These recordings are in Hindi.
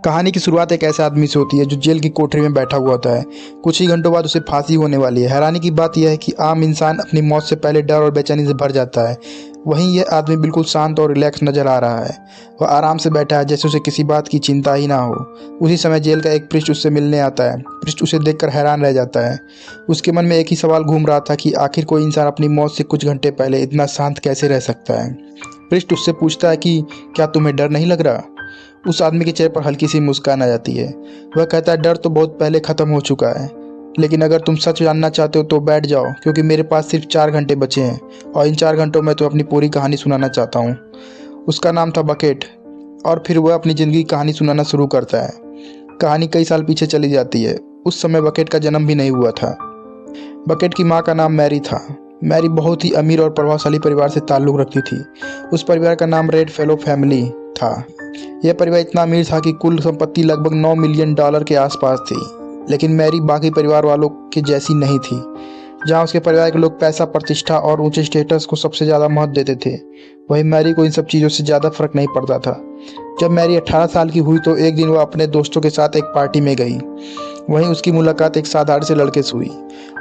कहानी की शुरुआत एक ऐसे आदमी से होती है जो जेल की कोठरी में बैठा हुआ होता है। कुछ ही घंटों बाद उसे फांसी होने वाली है। हैरानी की बात यह है कि आम इंसान अपनी मौत से पहले डर और बेचैनी से भर जाता है। वहीं यह आदमी बिल्कुल शांत और रिलैक्स नजर आ रहा है। वह आराम से बैठा है, जैसे उसे किसी बात की चिंता ही ना हो। उसी समय जेल का एक पृष्ठ उससे मिलने आता है। पृष्ठ उसे देखकर हैरान रह जाता है। उसके मन में एक ही सवाल घूम रहा था कि आखिर कोई इंसान अपनी मौत से कुछ घंटे पहले इतना शांत कैसे रह सकता है। पृष्ठ उससे पूछता है कि क्या तुम्हें डर नहीं लग रहा। उस आदमी के चेहरे पर हल्की सी मुस्कान आ जाती है। वह कहता है, डर तो बहुत पहले ख़त्म हो चुका है, लेकिन अगर तुम सच जानना चाहते हो तो बैठ जाओ, क्योंकि मेरे पास सिर्फ 4 घंटे बचे हैं और इन 4 घंटों में तो अपनी पूरी कहानी सुनाना चाहता हूँ। उसका नाम था बकेट, और फिर वह अपनी ज़िंदगी की कहानी सुनाना शुरू करता है। कहानी कई साल पीछे चली जाती है। उस समय बकेट का जन्म भी नहीं हुआ था। बकेट की माँ का नाम मैरी था। मैरी बहुत ही अमीर और प्रभावशाली परिवार से ताल्लुक़ रखती थी। उस परिवार का नाम रेड फेलो फैमिली था। यह परिवार इतना अमीर था कि कुल संपत्ति लगभग $9 मिलियन के आसपास थी। लेकिन मैरी बाकी परिवार वालों के जैसी नहीं थी। जहाँ उसके परिवार के लोग पैसा, प्रतिष्ठा और ऊंचे स्टेटस को सबसे ज़्यादा महत्व देते थे, वहीं मैरी को इन सब चीज़ों से ज़्यादा फर्क नहीं पड़ता था। जब मैरी 18 साल की हुई तो एक दिन वह अपने दोस्तों के साथ एक पार्टी में गई। वहीं उसकी मुलाकात एक साधारण से लड़के से हुई।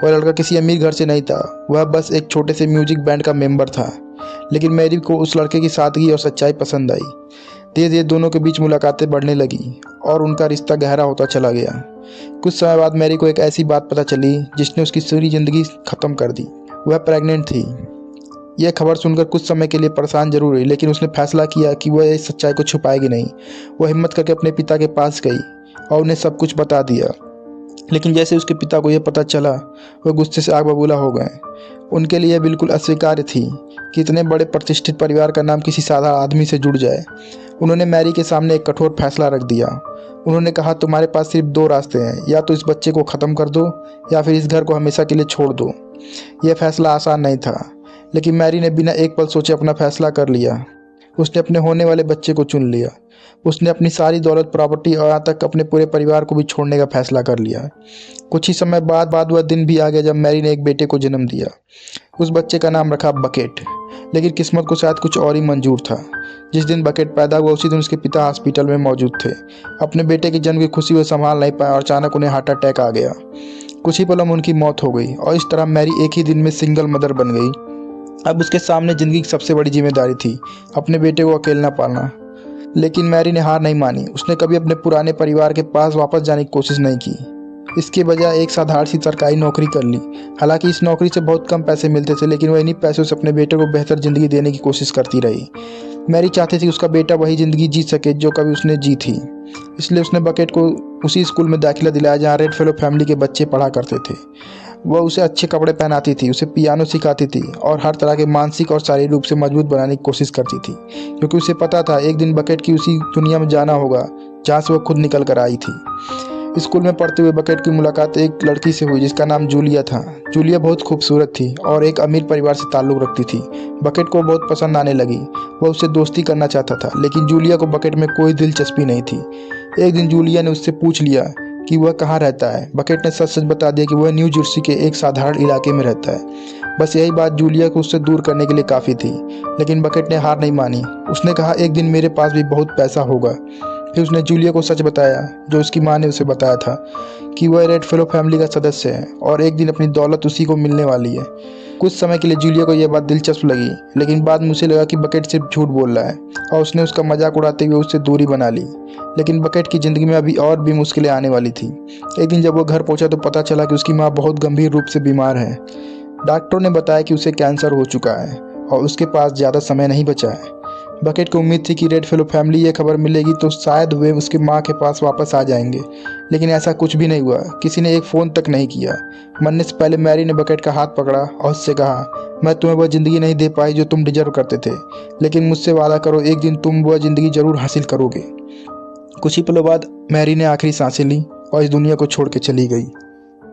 वह लड़का किसी अमीर घर से नहीं था, वह बस एक छोटे से म्यूजिक बैंड का मेंबर था। लेकिन मैरी को उस लड़के की सादगी और सच्चाई पसंद आई। धीरे धीरे दोनों के बीच मुलाकातें बढ़ने लगी और उनका रिश्ता गहरा होता चला गया। कुछ समय बाद मैरी को एक ऐसी बात पता चली जिसने उसकी सारी जिंदगी खत्म कर दी। वह प्रेग्नेंट थी। यह खबर सुनकर कुछ समय के लिए परेशान जरूर हुई, लेकिन उसने फैसला किया कि वह इस सच्चाई को छुपाएगी नहीं। वह हिम्मत करके अपने पिता के पास गई और उन्हें सब कुछ बता दिया। लेकिन जैसे उसके पिता को यह पता चला, वह गुस्से से आग बबूला हो गए। उनके लिए बिल्कुल अस्वीकार्य थी कि इतने बड़े प्रतिष्ठित परिवार का नाम किसी साधारण आदमी से जुड़ जाए। उन्होंने मैरी के सामने एक कठोर फैसला रख दिया। उन्होंने कहा, तुम्हारे पास सिर्फ 2 रास्ते हैं, या तो इस बच्चे को ख़त्म कर दो या फिर इस घर को हमेशा के लिए छोड़ दो। यह फैसला आसान नहीं था, लेकिन मैरी ने बिना एक पल सोचे अपना फैसला कर लिया। उसने अपने होने वाले बच्चे को चुन लिया। उसने अपनी सारी दौलत, प्रॉपर्टी और यहाँ तक अपने पूरे परिवार को भी छोड़ने का फैसला कर लिया। कुछ ही समय बाद वह दिन भी आ गया जब मैरी ने एक बेटे को जन्म दिया। उस बच्चे का नाम रखा बकेट। लेकिन किस्मत को शायद कुछ और ही मंजूर था। जिस दिन बकेट पैदा हुआ उसी दिन उसके पिता हॉस्पिटल में मौजूद थे। अपने बेटे के जन्म की खुशी वे संभाल नहीं पाए और अचानक उन्हें हार्ट अटैक आ गया। कुछ ही पलों में उनकी मौत हो गई और इस तरह मैरी एक ही दिन में सिंगल मदर बन गई। अब उसके सामने जिंदगी की सबसे बड़ी जिम्मेदारी थी, अपने बेटे को अकेला पालना। लेकिन मैरी ने हार नहीं मानी। उसने कभी अपने पुराने परिवार के पास वापस जाने की कोशिश नहीं की। इसके बजाय एक साधारण सी सरकारी नौकरी कर ली। हालांकि इस नौकरी से बहुत कम पैसे मिलते थे, लेकिन वह इन्हीं पैसों से अपने बेटे को बेहतर ज़िंदगी देने की कोशिश करती रही। मैरी चाहती थी कि उसका बेटा वही ज़िंदगी जी सके जो कभी उसने जी थी। इसलिए उसने बकेट को उसी स्कूल में दाखिला दिलाया जहाँ रेड फेलो फैमिली के बच्चे पढ़ा करते थे। वह उसे अच्छे कपड़े पहनाती थी, उसे पियानो सिखाती थी और हर तरह के मानसिक और शारीरिक रूप से मजबूत बनाने की कोशिश करती थी, क्योंकि उसे पता था एक दिन बकेट की उसी दुनिया में जाना होगा जहाँ से वह खुद निकल कर आई थी। स्कूल में पढ़ते हुए बकेट की मुलाकात एक लड़की से हुई जिसका नाम जूलिया था। जूलिया बहुत खूबसूरत थी और एक अमीर परिवार से ताल्लुक़ रखती थी। बकेट को बहुत पसंद आने लगी। वह उससे दोस्ती करना चाहता था, लेकिन जूलिया को बकेट में कोई दिलचस्पी नहीं थी। एक दिन जूलिया ने उससे पूछ लिया कि वह कहाँ रहता है। बकेट ने सच सच बता दिया कि वह न्यू जर्सी के एक साधारण इलाके में रहता है। बस यही बात जूलिया को उससे दूर करने के लिए काफ़ी थी। लेकिन बकेट ने हार नहीं मानी। उसने कहा, एक दिन मेरे पास भी बहुत पैसा होगा। फिर उसने जूलिया को सच बताया जो उसकी माँ ने उसे बताया था, कि वह रेड फेलो फैमिली का सदस्य है और एक दिन अपनी दौलत उसी को मिलने वाली है। कुछ समय के लिए जूलिया को यह बात दिलचस्प लगी, लेकिन बाद में उसे लगा कि बकेट सिर्फ झूठ बोल रहा है और उसने उसका मजाक उड़ाते हुए उससे दूरी बना ली। लेकिन बकेट की ज़िंदगी में अभी और भी मुश्किलें आने वाली थी। एक दिन जब वो घर पहुंचा तो पता चला कि उसकी माँ बहुत गंभीर रूप से बीमार है। डॉक्टरों ने बताया कि उसे कैंसर हो चुका है और उसके पास ज़्यादा समय नहीं बचा है। बकेट को उम्मीद थी कि रेड फेलो फैमिली ये खबर मिलेगी तो शायद वे उसके माँ के पास वापस आ जाएंगे, लेकिन ऐसा कुछ भी नहीं हुआ। किसी ने एक फ़ोन तक नहीं किया। मरने से पहले मैरी ने बकेट का हाथ पकड़ा और उससे कहा, मैं तुम्हें वह ज़िंदगी नहीं दे पाई जो तुम डिजर्व करते थे, लेकिन मुझसे वादा करो एक दिन तुम वह ज़िंदगी ज़रूर हासिल करोगे। कुछ ही पलों बाद मैरी ने आखिरी सांसें ली और इस दुनिया को छोड़ के चली गई।